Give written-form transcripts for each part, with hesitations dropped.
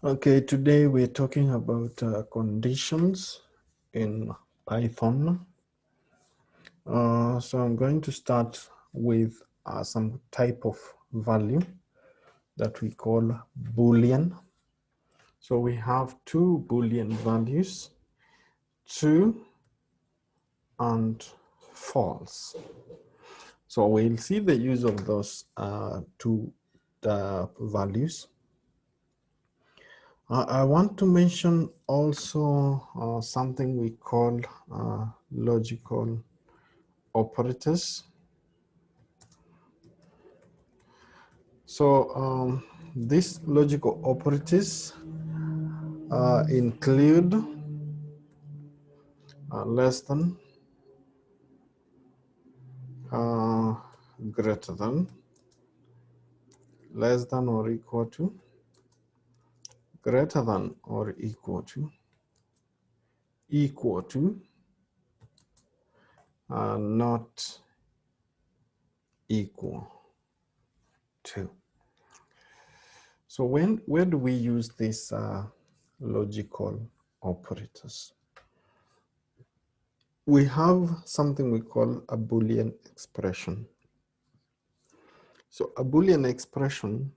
Okay, today we're talking about conditions in Python. So I'm going to start with some type of value that we call Boolean. So we have two Boolean values, true and false. So we'll see the use of those two values. I want to mention also something we call logical operators. So these logical operators include less than, greater than, less than or equal to, greater than or equal to, not equal to. So where do we use these logical operators? We have something we call a Boolean expression. So a Boolean expression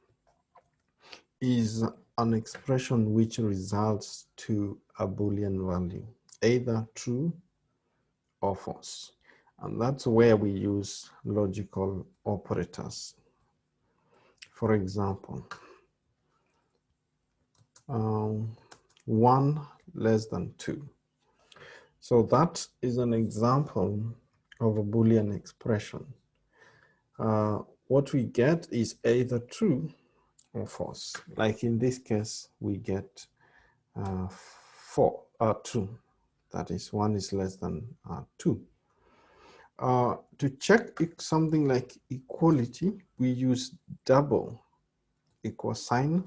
is an expression which results to a Boolean value, either true or false. And that's where we use logical operators. For example, 1 less than 2. So that is an example of a Boolean expression. What we get is either true or false. Like in this case, we get 2. That is, 1 is less than 2. To check something like equality, we use double equal sign.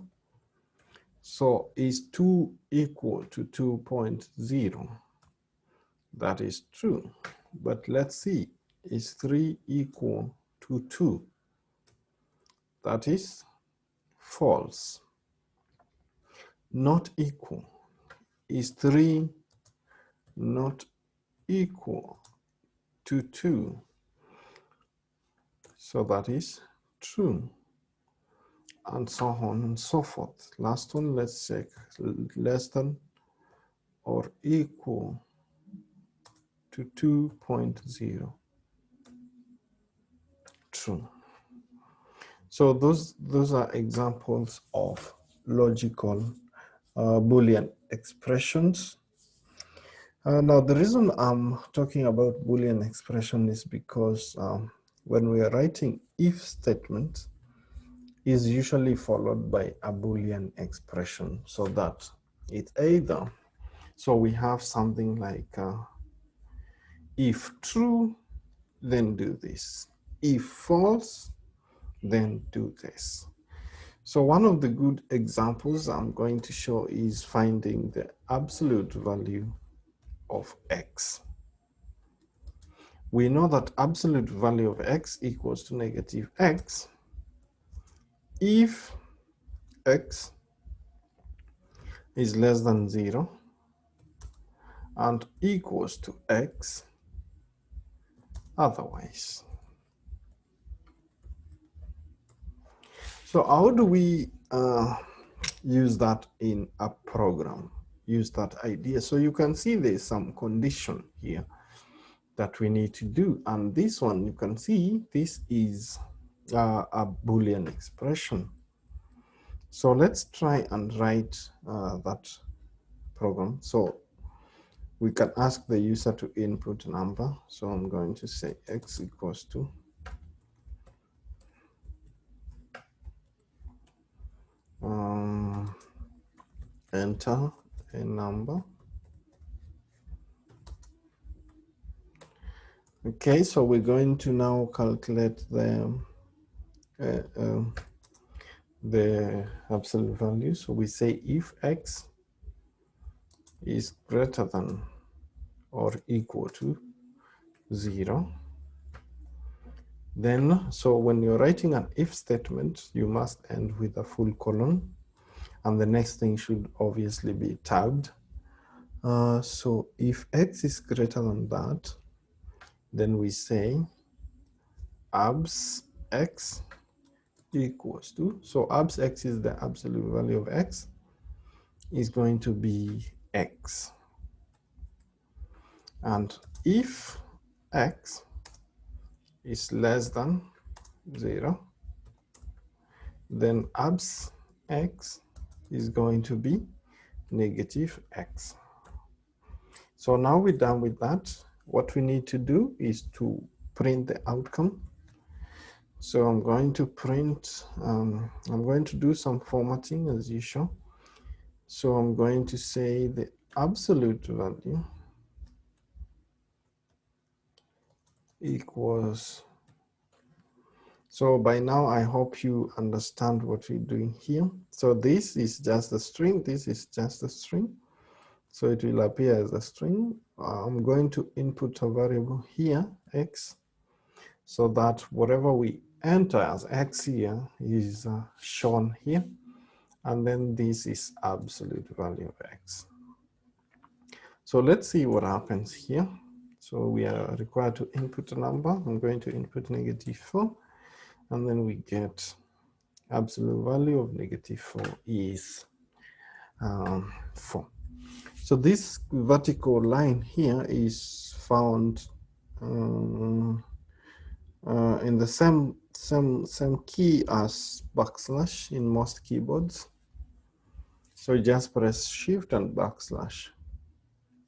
So is 2 equal to 2.0? That is true. But let's see, is 3 equal to 2? That is false. Not equal. Is 3 not equal to 2? So that is true. And so on and so forth. Last one, let's check less than or equal to 2.0. True. So those are examples of logical Boolean expressions. Now the reason I'm talking about Boolean expression is because when we are writing if statement is usually followed by a Boolean expression, so that it's either, so we have something like if true, then do this. If false, then do this. So one of the good examples I'm going to show is finding the absolute value of x. We know that absolute value of x equals to negative x if x is less than 0 and equals to x otherwise. So how do we use that in a program? Use that idea. So you can see there's some condition here that we need to do. And this one, you can see this is a Boolean expression. So let's try and write that program. So we can ask the user to input a number. So I'm going to say x equals to enter a number. Okay, so we're going to now calculate the absolute value. So we say if x is greater than or equal to 0, then, so when you're writing an if statement, you must end with a full colon. and the next thing should obviously be tagged. So if x is greater than that, then we say abs x equals to, so abs x is the absolute value of x, is going to be x. And if x is less than 0, then abs x is going to be negative x. So now we're done with that. What we need to do is to print the outcome. So I'm going to print, I'm going to do some formatting as usual. So I'm going to say the absolute value equals, so by now I hope you understand what we're doing here. So this is just a string, this is just a string. So it will appear as a string. I'm going to input a variable here, x, so that whatever we enter as x here is shown here. And then this is absolute value of x. So let's see what happens here. So we are required to input a number. I'm going to input -4, and then we get absolute value of -4 is 4. So this vertical line here is found in the same key as backslash in most keyboards. So just press shift and backslash.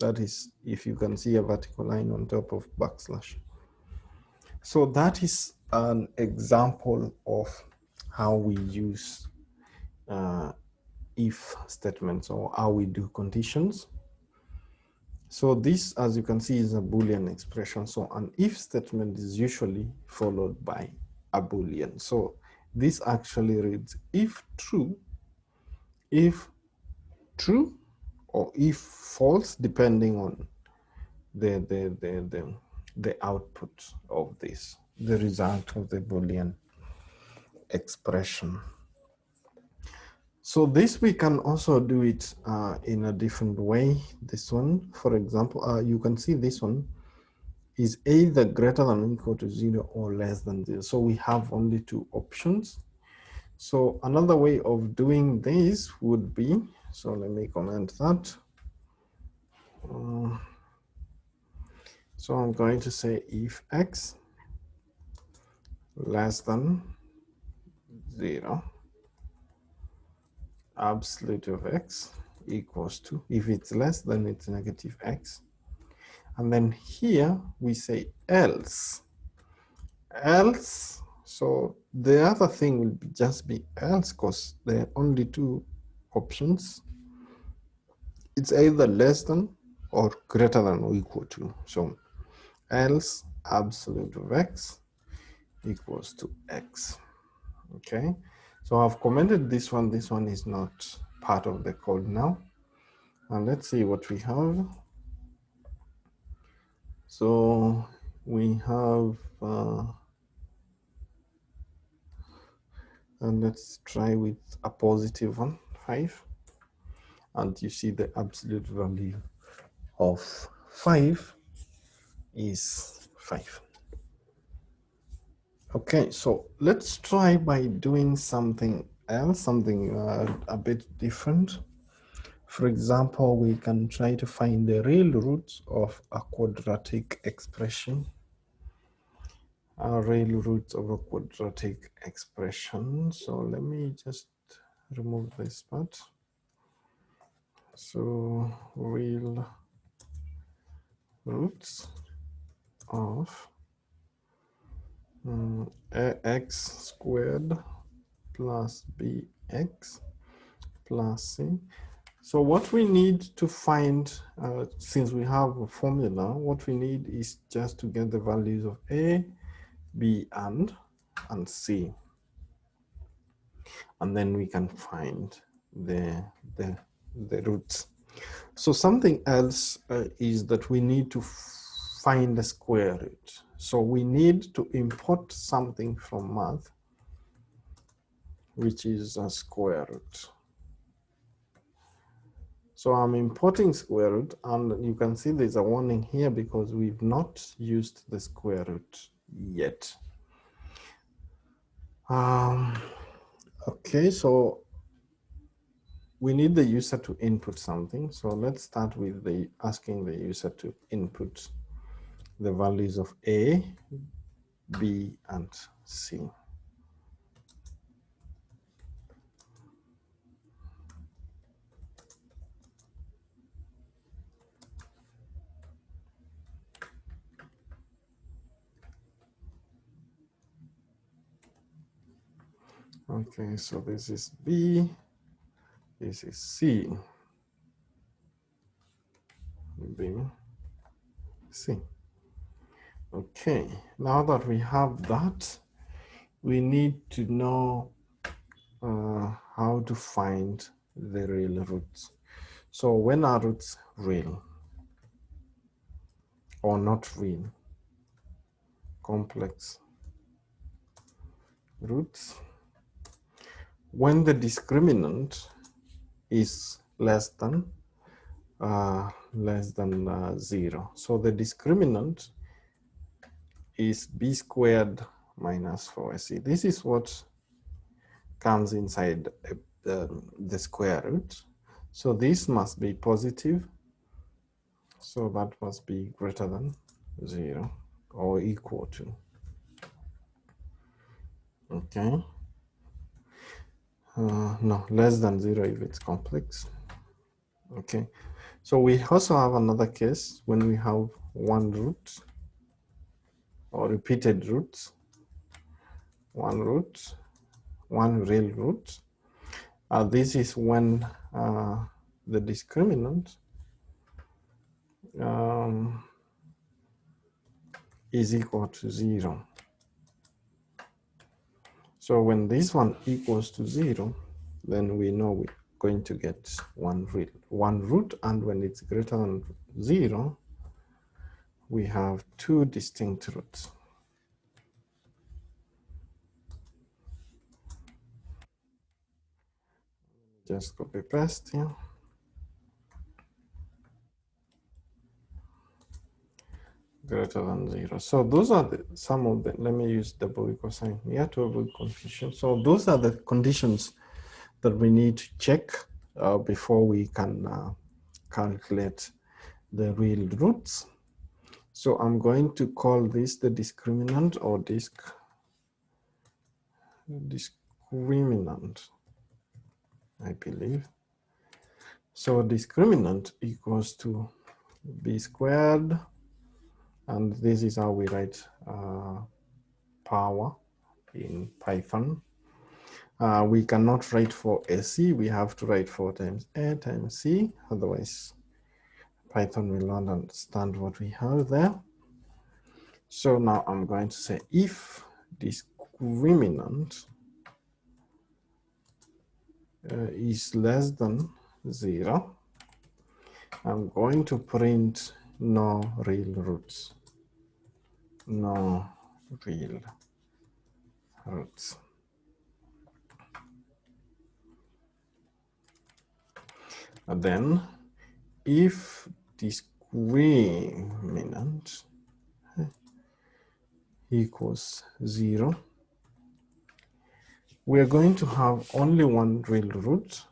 That is if you can see a vertical line on top of backslash. So that is an example of how we use if statements, or how we do conditions. So this, as you can see, is a Boolean expression. So an if statement is usually followed by a Boolean. So this actually reads if true, or if false, depending on the output of this, the result of the Boolean expression. So this we can also do it in a different way. This one, for example, you can see this one is either greater than or equal to 0 or less than 0. So we have only two options. So another way of doing this would be, so let me comment that. So I'm going to say if x less than 0, absolute of x equals to, if it's less, then it's negative x. And then here we say else. So the other thing will just be else, because there are only two options. It's either less than or greater than or equal to. So else absolute of x equals to x. Okay, so I've commented this one. This one is not part of the code now. And let's see what we have. So we have, and let's try with a positive one, 5. And you see the absolute value of 5 is 5. Okay, so let's try by doing something else, something a bit different. For example, we can try to find the real roots of a quadratic expression. Real roots of a quadratic expression. So let me just remove this part. So real roots of x squared plus bx plus c. So what we need to find, since we have a formula, what we need is just to get the values of a, b, and c. And then we can find the roots. So something else is that we need to find the square root. So we need to import something from math, which is a square root. So I'm importing square root, and you can see there's a warning here because we've not used the square root yet. Okay, so we need the user to input something. So let's start with asking the user to input the values of A, B, and C. Okay, so this is B, this is C, B, C. Okay, now that we have that, we need to know how to find the real roots. So when are roots real or not real? Complex roots. When the discriminant is less than 0. So the discriminant is b squared minus 4ac. This is what comes inside the square root. So this must be positive. So that must be greater than 0 or equal to. Okay. No, less than 0 if it's complex. Okay. So we also have another case when we have one root or repeated roots, one real root. This is when the discriminant is equal to 0. So when this one equals to 0, then we know we're going to get one root, and when it's greater than 0, we have two distinct roots. Just copy paste here. Greater than 0. So those are some of the, let me use double equal sign here to avoid confusion. So those are the conditions that we need to check before we can calculate the real roots. So I'm going to call this the discriminant or discriminant, I believe. So discriminant equals to b squared, and this is how we write power in Python. We cannot write for AC, we have to write 4 times A times C, otherwise Python will not understand what we have there. So now I'm going to say if discriminant is less than 0, I'm going to print no real roots. No real roots. And then if discriminant equals 0, we are going to have only one real root.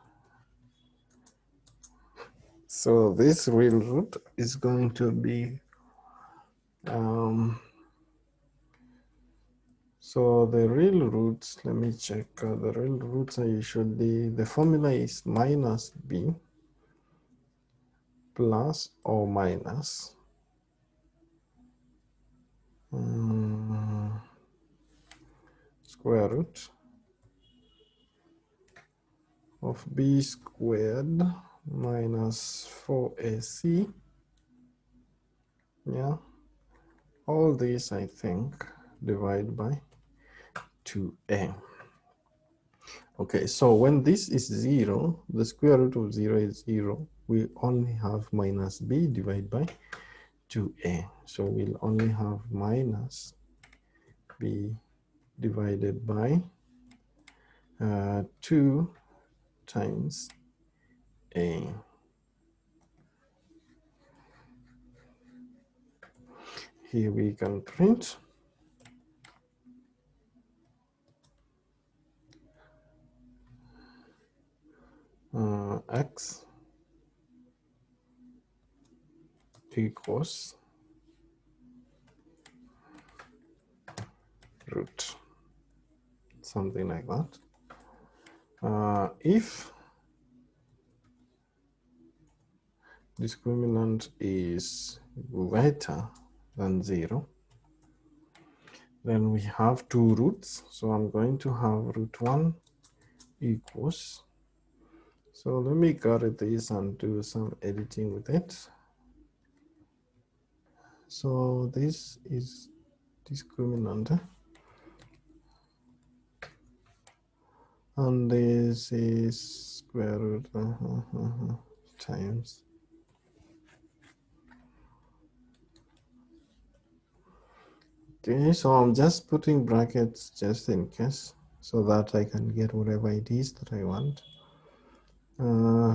So this real root is going to be, so the real roots, let me check, the real roots are usually, the formula is minus b plus or minus square root of b squared minus 4ac. Yeah, all these I think divide by 2a. Okay, so when this is 0, the square root of 0 is 0. We only have minus b divided by 2a. So we'll only have minus b divided by 2 times a. here we can print x equals root, something like that. If discriminant is greater than 0, then we have two roots. So I'm going to have root 1 equals. So let me get rid of this and do some editing with it. So this is discriminant, and this is square root times. Okay, so I'm just putting brackets just in case, so that I can get whatever it is that I want.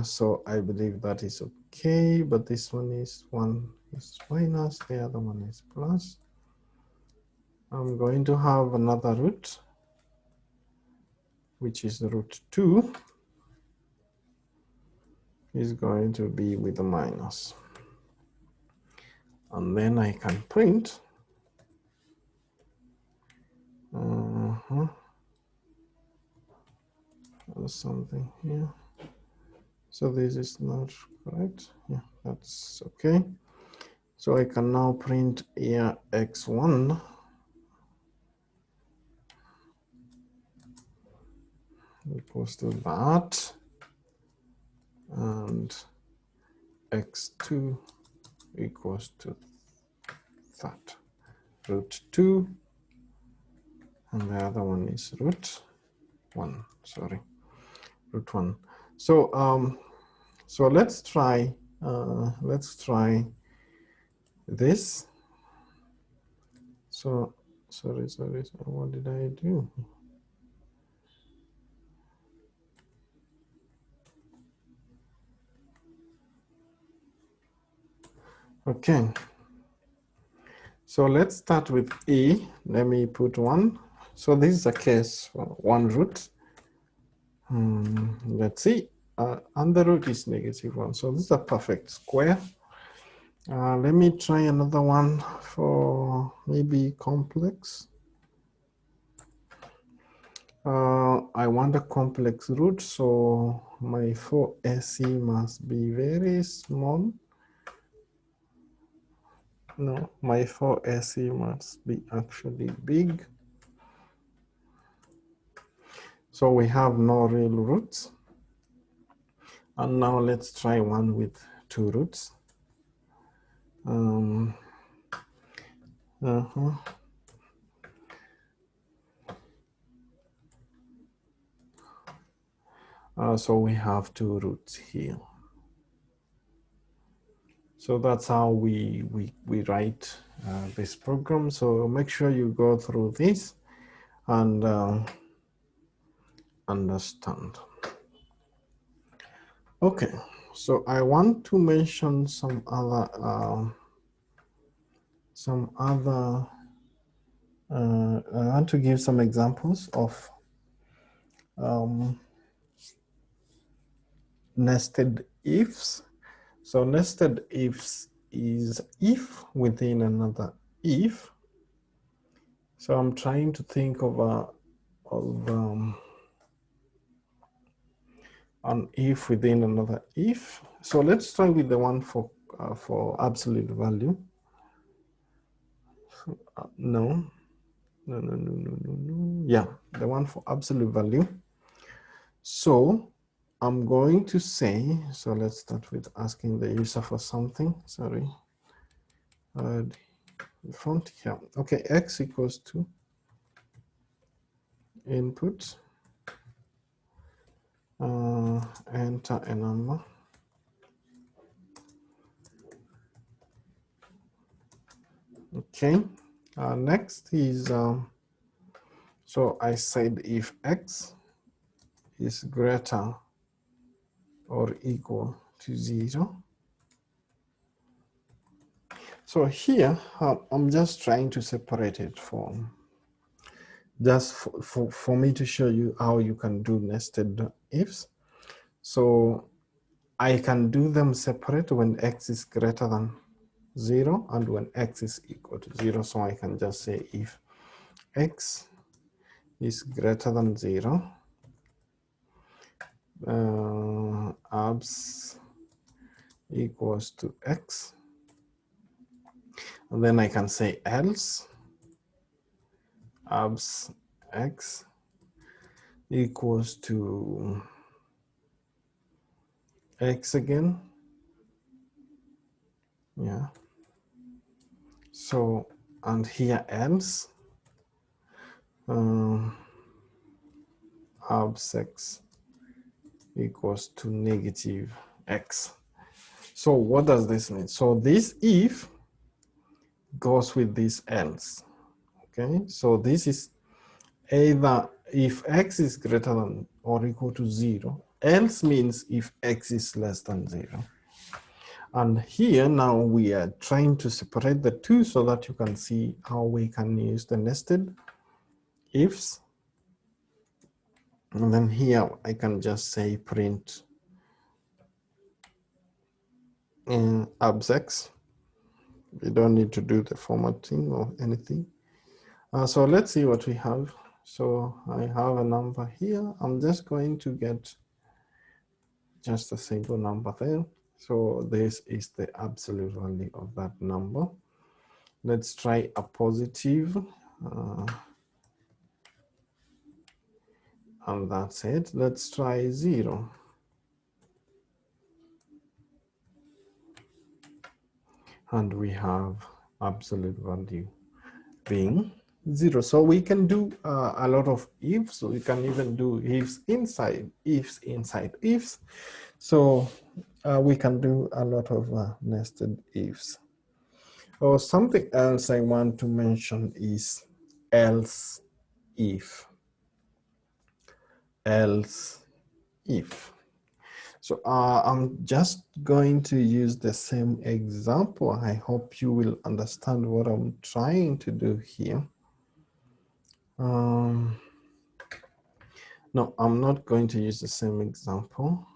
So I believe that is okay, but this one is minus, the other one is plus. I'm going to have another root, which is root 2, is going to be with a minus. And then I can print something here. So this is not correct. Yeah, that's okay. So I can now print here x1 equals to that, and x2 equals to that. Root 2, and the other one is root 1. Sorry, root 1. So so let's try this. So sorry, what did I do? Okay, so let's start with E. Let me put 1. So this is a case for one root. Let's see, and the root is -1. So this is a perfect square. Let me try another one for maybe complex. I want a complex root, so my 4SE must be very small. No, my 4SE must be actually big. So we have no real roots. And now let's try one with 2 roots. So we have 2 roots here. So that's how we write this program. So make sure you go through this and understand. Okay, so I want to mention some other I want to give some examples of nested ifs. So nested ifs is if within another if. So I'm trying to think of an if within another if. So let's start with the one for absolute value. No. Yeah, the one for absolute value. So I'm going to say, so let's start with asking the user for something. Sorry. Font here. Okay, x equals to input, enter a number. Okay, next is, so I said if x is greater or equal to 0, So here, I'm just trying to separate it just for me to show you how you can do nested ifs. So I can do them separate when x is greater than 0 and when x is equal to 0. So I can just say if x is greater than 0, abs equals to x. And then I can say else abs x equals to x again. Yeah. So, and here else abs x equals to negative x. So what does this mean? So this if goes with this else. Okay, so this is either if x is greater than or equal to 0, else means if x is less than 0. And here now we are trying to separate the two so that you can see how we can use the nested ifs. And then here I can just say print abs x. We don't need to do the formatting or anything. So let's see what we have. So I have a number here. I'm just going to get just a single number there. So this is the absolute value of that number. Let's try a positive. And that's it. Let's try 0. And we have absolute value being 0. So we can do a lot of ifs. So we can even do ifs inside ifs. So we can do a lot of nested ifs. Or something else I want to mention is else if. Else if. So I'm just going to use the same example. I hope you will understand what I'm trying to do here. No, I'm not going to use the same example.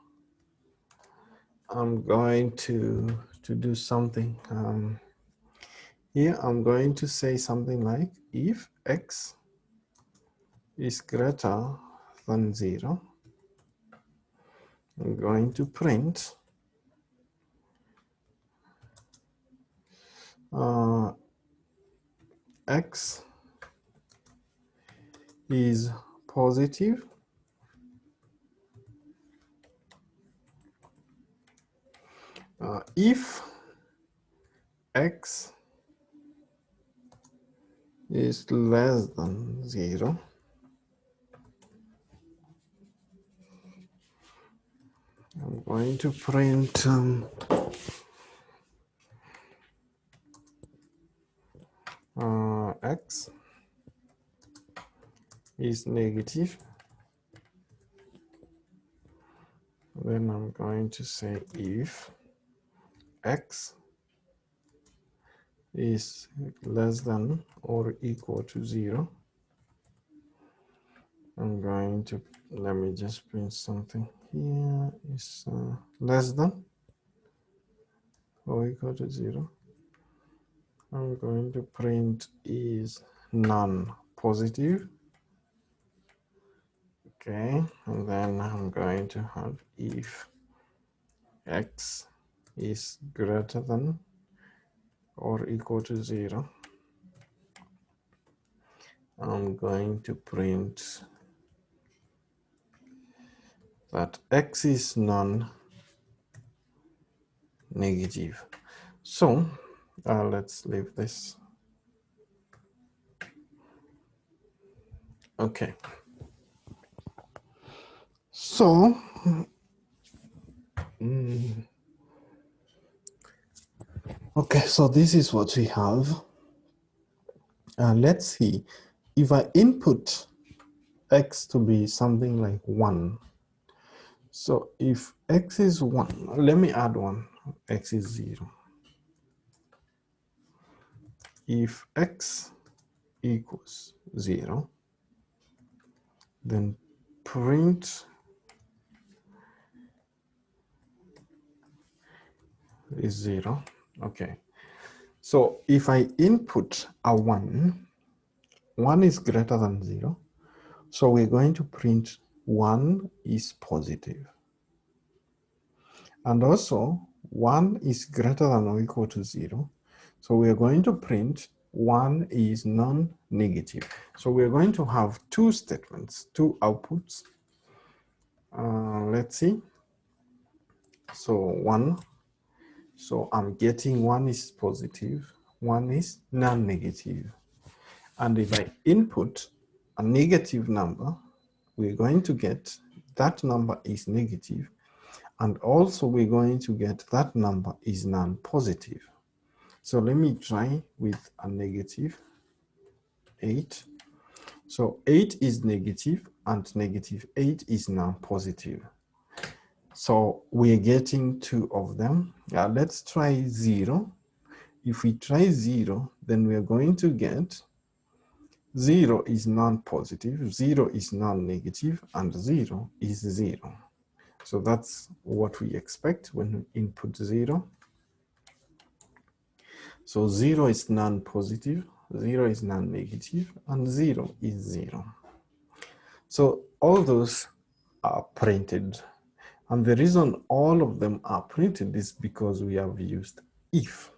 I'm going to do something. Here I'm going to say something like if x is greater than 0, I'm going to print x is positive if x is less than 0. I'm going to print x is negative. Then I'm going to say if x is less than or equal to 0. I'm going to, let me just print something here, is less than or equal to 0. I'm going to print is non-positive. Okay, and then I'm going to have if x is greater than or equal to 0. I'm going to print that x is non-negative. So let's leave this. Okay. So okay, so this is what we have. Let's see if I input x to be something like 1. So if x is 1, let me add 1, x is 0. if x equals 0, then print is 0. Okay, so if I input a 1, 1 is greater than 0, so we're going to print 1 is positive. And also 1 is greater than or equal to 0, so we're going to print 1 is non-negative. So we're going to have two statements, two outputs. Let's see. So 1, so I'm getting 1 is positive, 1 is non-negative. And if I input a negative number, we're going to get that number is negative, and also we're going to get that number is non-positive. So let me try with a negative 8. So 8 is negative and negative 8 is non-positive. So we're getting two of them. Let's try 0. If we try 0, then we're going to get 0 is non-positive, 0 is non-negative, and 0 is 0. So that's what we expect when we input 0. So 0 is non-positive, 0 is non-negative, and 0 is 0. So all those are printed. And the reason all of them are printed is because we have used if.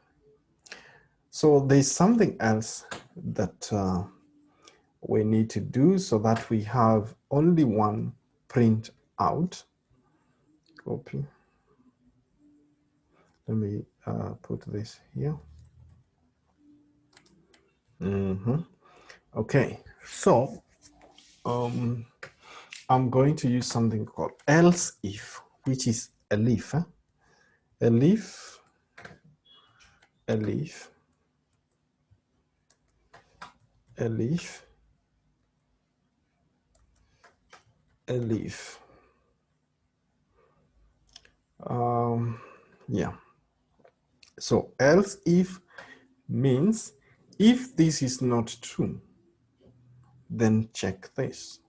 So there's something else that we need to do so that we have only one print out. Copy. Let me put this here. Okay, so I'm going to use something called else if, which is elif. Elif, elif, elif, elif. Yeah. So else if means if this is not true, then check this.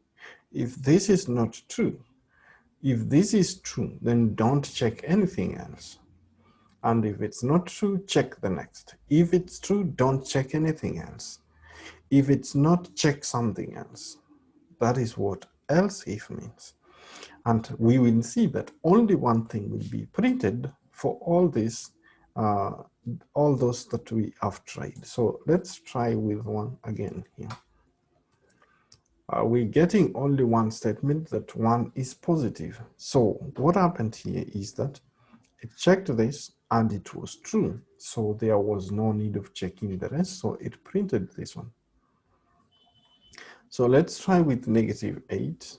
If this is not true, if this is true, then don't check anything else. And if it's not true, check the next. If it's true, don't check anything else. If it's not, check something else. That is what else if means. And we will see that only one thing will be printed for all this, all those that we have tried. So let's try with one again here. We're getting only one statement that 1 is positive. So what happened here is that it checked this and it was true. So there was no need of checking the rest. So it printed this one. So let's try with negative 8.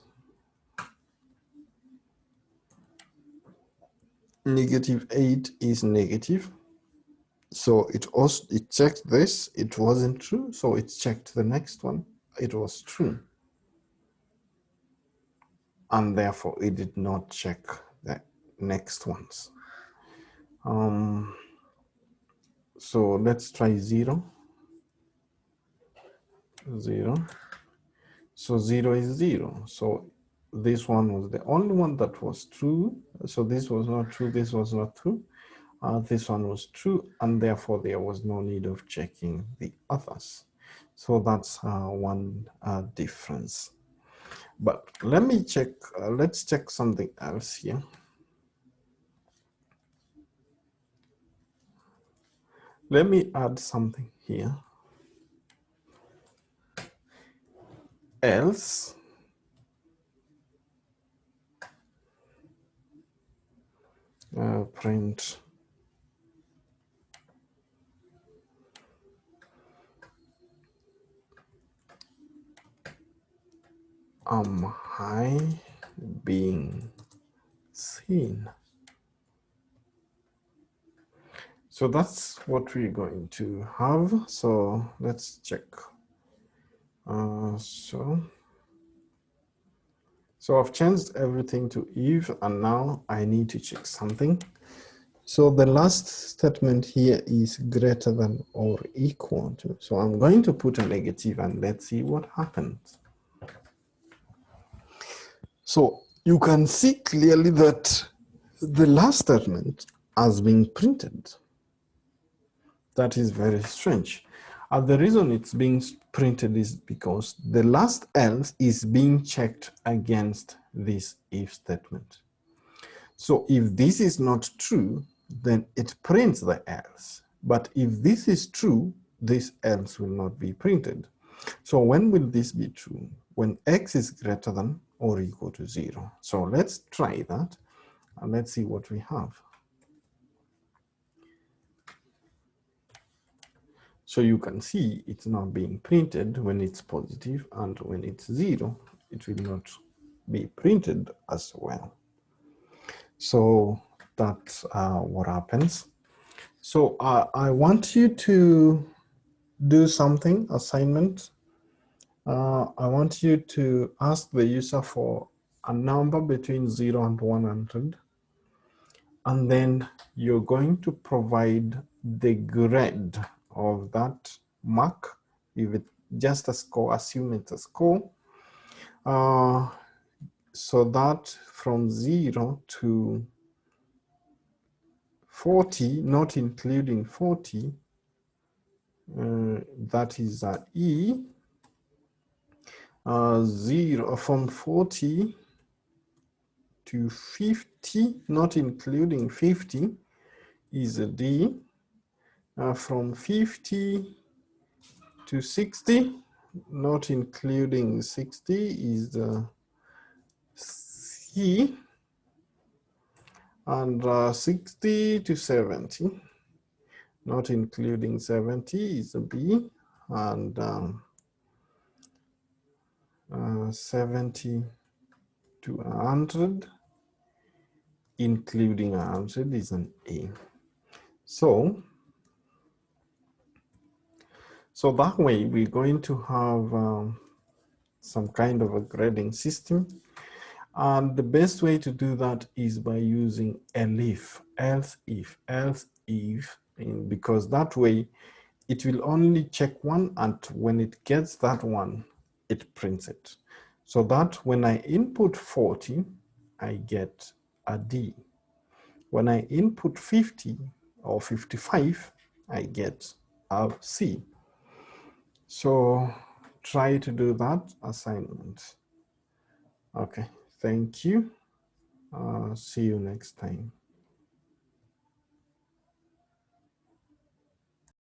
Negative 8 is negative. So it checked this, it wasn't true. So it checked the next one, it was true. And therefore it did not check the next ones. So let's try 0. 0. So 0 is 0. So this one was the only one that was true. So this was not true, this was not true. This one was true, and therefore there was no need of checking the others. So that's one difference. But let me check, let's check something else here. Let me add something here. Else print am I being seen? So that's what we're going to have. So let's check. So I've changed everything to if, and now I need to check something. So the last statement here is greater than or equal to. So I'm going to put a negative and let's see what happens. So you can see clearly that the last statement has been printed. That is very strange. And the reason it's being printed is because the last else is being checked against this if statement. So if this is not true, then it prints the else. But if this is true, this else will not be printed. So when will this be true? When x is greater than or equal to 0. So let's try that and let's see what we have. So you can see it's not being printed when it's positive, and when it's 0, it will not be printed as well. So that's what happens. So I want you to do something, assignment. I want you to ask the user for a number between 0 and 100. And then you're going to provide the grade of that mark. If it's just a score, assume it's a score. So that from 0 to 40, not including 40, that is E. 0 from 40 to 50, not including 50, is a D. From 50 to 60, not including 60, is the C. And 60 to 70, not including 70, is a B. And 70 to 100, including 100, is an A. So that way we're going to have some kind of a grading system. And the best way to do that is by using elif, else if, because that way it will only check one, and when it gets that one, it prints it. So that when I input 40, I get a D. When I input 50 or 55, I get a C. So try to do that assignment. Okay, thank you. See you next time.